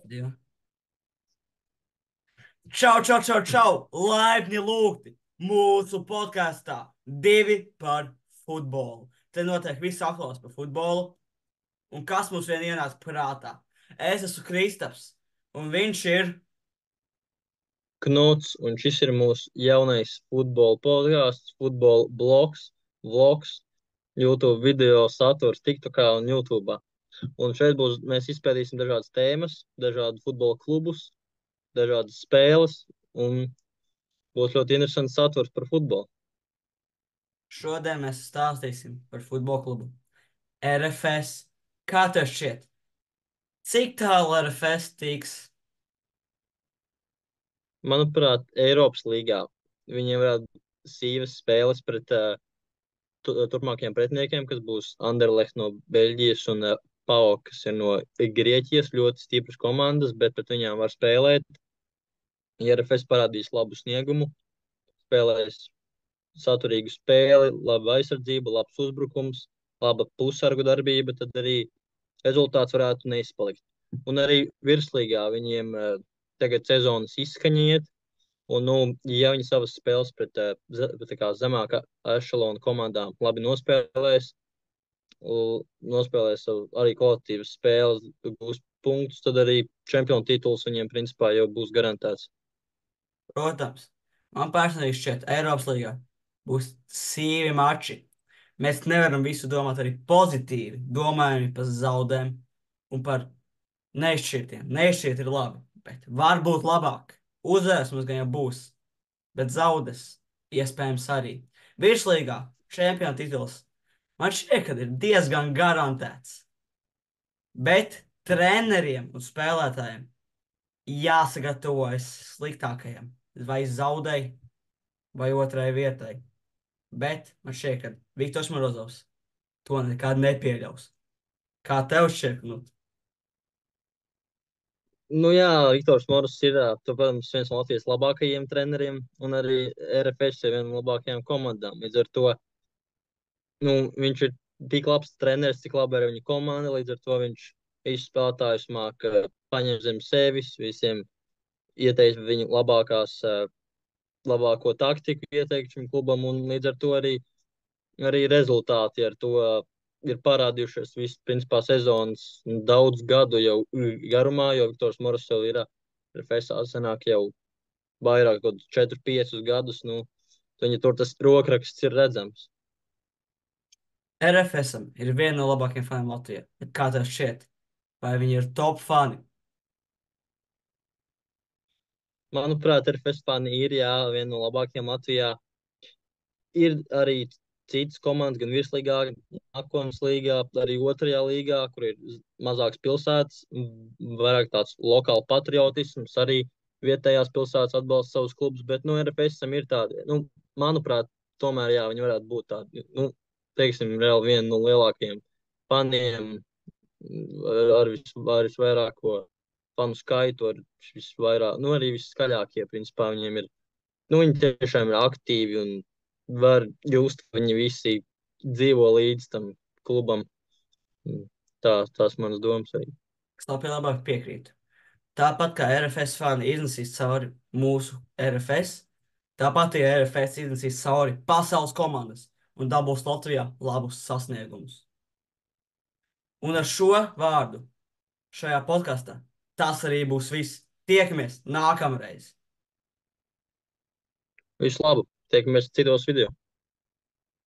Jā. Čau, čau, čau, čau! Laipni lūgti mūsu podkāstā divi par futbolu. Te notiek viss aktuāls par futbolu. Un kas mums vien ienāca prātā? Es esmu Kristaps, un viņš ir. Knuts, un šis ir mūsu jaunais futbola podkāsts, futbola blogs, vlogs, YouTube video saturs, TikTokā un YouTube. Un šeit mēs izpētīsim dažādas tēmas, dažādu futbola klubus, dažādas spēles, un būs ļoti interesants saturs par futbolu. Šodien mēs stāstīsim par futbola klubu RFS. Kā tev šķiet? Cik tālu RFS tiks? Manuprāt, Eiropas līgā viņiem varētu sīvas spēles pret turpmākajiem pretiniekiem, kas būs Anderlecht no Beļģijas un PAOK, kas ir no Grieķijas, ļoti stipras komandas, bet pret viņām var spēlēt. Ja RFS parādīs labu sniegumu, spēlēs saturīgu spēli, laba aizsardzība, labs uzbrukums, laba pussargu darbība, tad arī rezultāts varētu neizpalikt. Un arī virslīgā viņiem tagad sezonas izskaņa iet, un, ja viņi savas spēles pret zemākā ešalona komandām labi nospēlēs arī kvalitīvas spēles, būs punktus, tad arī čempionu tituls viņiem principā jau būs garantēts. Protams, man personīgi šķiet, Eiropas līgā būs sīvi mači. Mēs nevaram visu domāt arī pozitīvi. Domājam par zaudēm un par neizšķirtiem. Neizšķirti ir labi, bet var būt labāk. Uzvaras mums gan jau būs, bet zaudas iespējams arī. Virslīgā čempionu tituls man šķiet, ka ir diezgan garantēts. Bet treneriem un spēlētājiem jāsagatavojas sliktākajam. Vai zaudēji, vai otrai vietai. Bet man šķiet, ka Viktors Morozovs to nekad nepieļaus. Kā tev šķiet, Knut? Jā, Viktors Morus ir, protams, viens no Latvijas labākajiem treneriem, un arī RFS ir viena no labākajām komandām. Līdz ar to viņš ir tik labs treneris, cik laba ir viņa komanda. Līdz ar to viņš visus spēlētājus māk paņemt zem sevis, visiem ieteikt viņu labāko taktiku, ieteikt šim klubam, un līdz ar to arī rezultāti ar to ir parādījušies visu, principā, sezonas daudz gadu jau garumā, jo Viktors Moros jau ir RFSā sanāk jau vairāk kaut 4-5 gadus, viņa tur tas rokraksts ir redzams. RFSam ir viena no labākajiem faniem Latvijā. Bet kā tev šķiet? Vai viņi ir top fani? Manuprāt, RFS fani ir, viena no labākajiem Latvijā. Ir arī citas komandas, gan virslīgā, gan Akons līgā, arī otrajā līgā, kur ir mazāks pilsētas, vairāk tāds lokāls patriotisms, arī vietējās pilsētas atbalsta savus klubus, bet RFSam ir tādi, manuprāt, tomēr viņi varētu būt tādi, teiksim, reāli viena no lielākajiem faniem ar visvairāko fanu skaitu, ar visvairāk, arī viskaļākie, principā, viņiem ir, viņi tiešām ir aktīvi un var just, ka viņi visi dzīvo līdz tam klubam. Tās manas domas arī. Es tev labāk piekrītu. Tāpat kā RFS fani iznesīs cauri mūsu RFS, tāpat ja RFS iznesīs cauri pasaules komandas un dabūs Latvijā labus sasniegumus. Un ar šo vārdu šajā podkāstā tas arī būs viss. Tiekamies nākamreiz! Visu labu! Tiekamies citos video!